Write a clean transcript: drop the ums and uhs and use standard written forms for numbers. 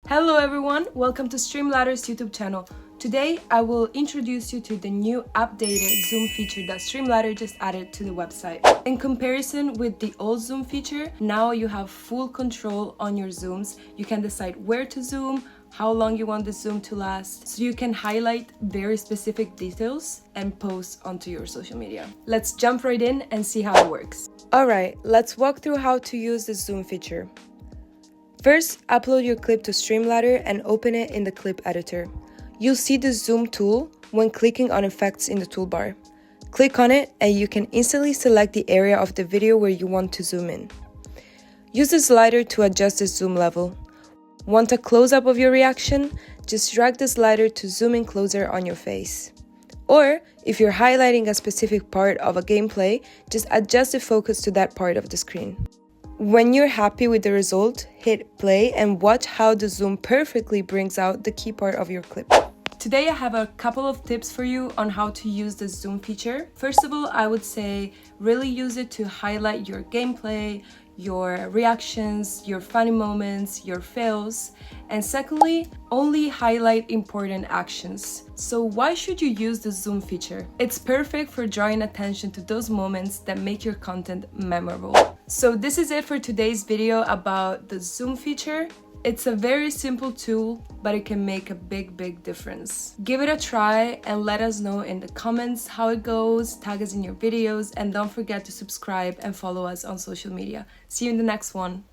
Hello everyone, welcome to Streamladder's YouTube channel. Today I will introduce you to the new updated zoom feature that Streamladder just added to the website. In comparison with the old zoom feature, now you have full control on your zooms. You can decide where to zoom, how long you want the zoom to last, so you can highlight very specific details and post onto your social media. Let's jump right in and see how it works. Alright, let's walk through how to use the zoom feature. First, upload your clip to Streamladder and open it in the clip editor. You'll see the zoom tool when clicking on effects in the toolbar. Click on it and you can instantly select the area of the video where you want to zoom in. Use the slider to adjust the zoom level. Want a close-up of your reaction? Just drag the slider to zoom in closer on your face. Or, if you're highlighting a specific part of a gameplay, just adjust the focus to that part of the screen. When you're happy with the result, hit play and watch how the zoom perfectly brings out the key part of your clip. Today I have a couple of tips for you on how to use the zoom feature. First of all, I would say really use it to highlight your gameplay, your reactions, your funny moments, your fails. And secondly, only highlight important actions. So why should you use the zoom feature? It's perfect for drawing attention to those moments that make your content memorable. So this is it for today's video about the zoom feature. It's a very simple tool, but it can make a big difference. Give it a try and let us know in the comments how it goes, tag us in your videos, and don't forget to subscribe and follow us on social media. See you in the next one.